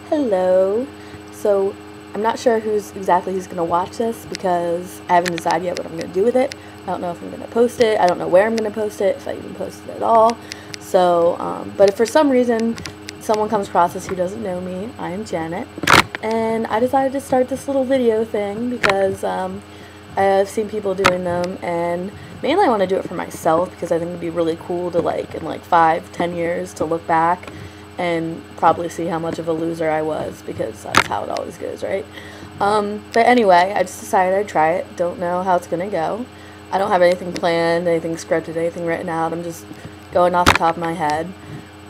Hello. So I'm not sure who's gonna watch this because I haven't decided yet what I'm gonna do with it. I don't know if I'm gonna post it. I don't know where I'm gonna post it, if I even post it at all. So, but if for some reason someone comes across this who doesn't know me, I am Janet, and I decided to start this little video thing because I've seen people doing them, and mainly I want to do it for myself because I think it'd be really cool to, like, in like 5-10 years to look back and probably see how much of a loser I was, because that's how it always goes, right? But anyway, I just decided I'd try it. Don't know how it's gonna go. I don't have anything planned, anything scripted, anything written out. I'm just going off the top of my head.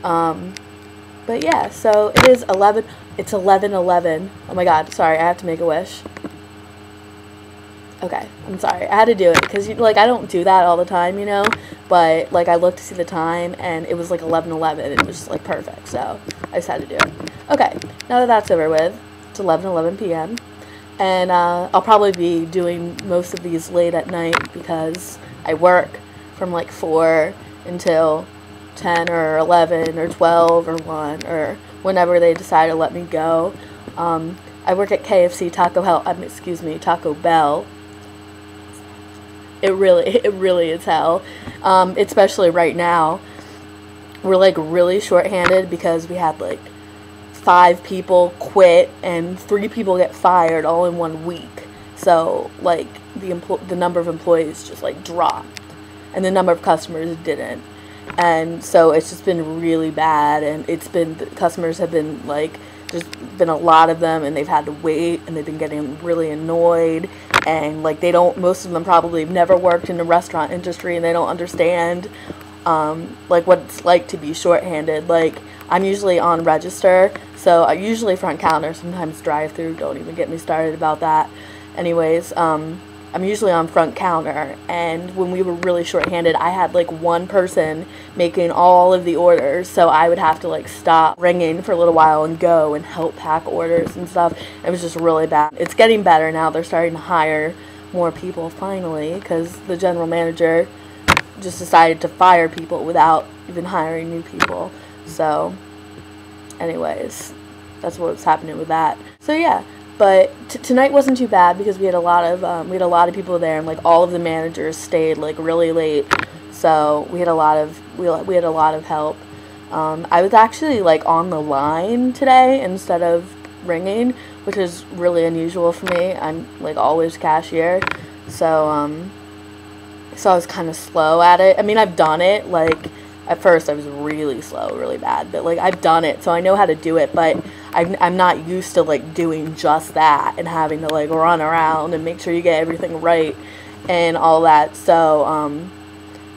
But yeah, so it is 11. It's 11:11. Oh my God, sorry, I have to make a wish. Okay, I'm sorry. I had to do it because, like, I don't do that all the time, you know. But, like, I looked to see the time, and it was, like, 11:11, and it was just, like, perfect. So I just had to do it. Okay, now that that's over with, it's 11:11 p.m. And I'll probably be doing most of these late at night because I work from, like, 4 until 10 or 11 or 12 or 1 or whenever they decide to let me go. I work at KFC, Taco Bell. It really is hell. Especially right now. We're, like, really short-handed because we had, like, 5 people quit and 3 people get fired all in 1 week. So, like, the number of employees just, like, dropped, and the number of customers didn't. And so it's just been really bad, and the customers have been, like, there's been a lot of them, and they've had to wait, and they've been getting really annoyed, and, like, most of them probably have never worked in the restaurant industry, and they don't understand, like, what it's like to be shorthanded. Like, I'm usually on register, so I usually front counter, sometimes drive-through, don't even get me started about that. Anyways, I'm usually on front counter, and when we were really short-handed, I had, like, one person making all of the orders, so I would have to, like, stop ringing for a little while and go and help pack orders and stuff. It was just really bad. It's getting better now. They're starting to hire more people finally, because the general manager just decided to fire people without even hiring new people. So anyways, that's what's happening with that. So yeah. But tonight wasn't too bad because we had a lot of people there, and, like, all of the managers stayed, like, really late. So we had a lot of help. I was actually, like, on the line today instead of ringing, which is really unusual for me. I'm, like, always cashier, so I was kind of slow at it. I mean, I've done it, like. At first, I was really slow, really bad, but, like, I've done it, so I know how to do it, but I'm not used to, like, doing just that and having to, like, run around and make sure you get everything right and all that. So,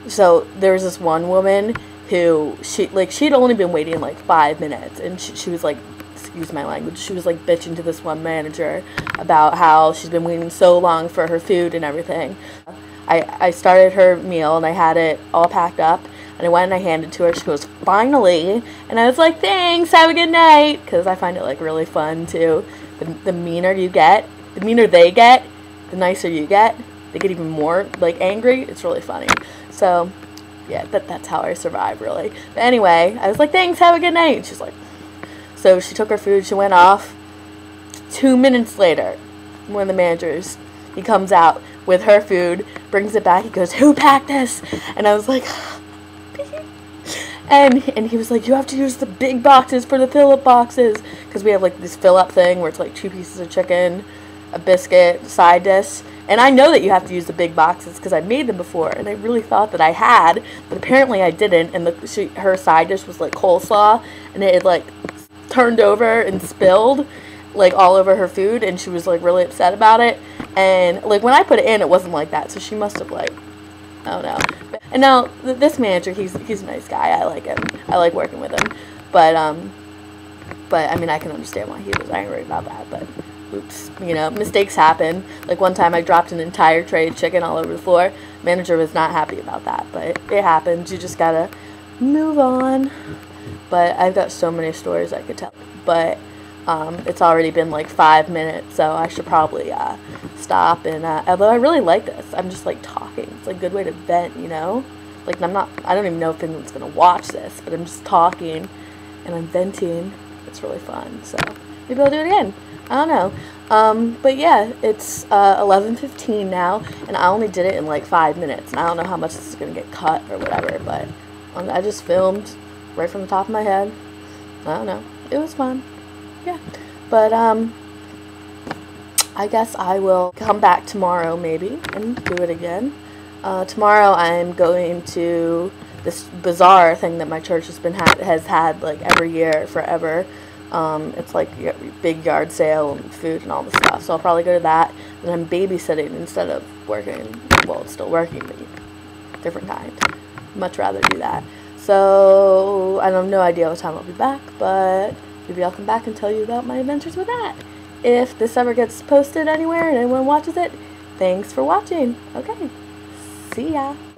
so there was this one woman who, she'd only been waiting, like, 5 minutes, and she was, like, excuse my language, she was, like, bitching to this one manager about how she's been waiting so long for her food and everything. I started her meal, and I had it all packed up. And I went and I handed it to her. She goes, "Finally!" And I was like, "Thanks, have a good night." Because I find it, like, really fun, too. The meaner you get, the meaner they get, the nicer you get. They get even more, like, angry. It's really funny. So, yeah, that's how I survive, really. But anyway, I was like, "Thanks, have a good night." And she's like, so she took her food, she went off. 2 minutes later, one of the managers, he comes out with her food, brings it back, he goes, "Who packed this?" And I was like, and he was like, "You have to use the big boxes for the fill-up boxes," because we have, like, this fill-up thing where it's, like, 2 pieces of chicken, a biscuit, side dish, and I know that you have to use the big boxes because I've made them before, and I really thought that I had, but apparently I didn't, and her side dish was, like, coleslaw, and it had, like, turned over and spilled, like, all over her food, and she was, like, really upset about it, and, like, when I put it in, it wasn't like that, so she must have, like, I don't know. And now, this manager, he's a nice guy. I like him. I like working with him. But I mean, I can understand why he was angry about that. But, oops, you know, mistakes happen. Like, one time I dropped an entire tray of chicken all over the floor. Manager was not happy about that. But it happens. You just gotta move on. But I've got so many stories I could tell. But it's already been, like, 5 minutes, so I should probably stop. And although I really like this, I'm just, like, talking. It's, like, a good way to vent, you know. Like, I don't even know if anyone's gonna watch this, but I'm just talking and I'm venting. It's really fun. So maybe I'll do it again. I don't know. But yeah, it's 11:15 now, and I only did it in like 5 minutes, and I don't know how much this is gonna get cut or whatever, but I just filmed right from the top of my head. I don't know. It was fun. Yeah. But I guess I will come back tomorrow maybe and do it again. Tomorrow I'm going to this bazaar thing that my church has had like every year forever. It's like a big yard sale and food and all the stuff. So I'll probably go to that. And I'm babysitting instead of working. Well, it's still working, but different kind. Much rather do that. So I have no idea what time I'll be back, but maybe I'll come back and tell you about my adventures with that. If this ever gets posted anywhere and anyone watches it, thanks for watching. Okay, see ya.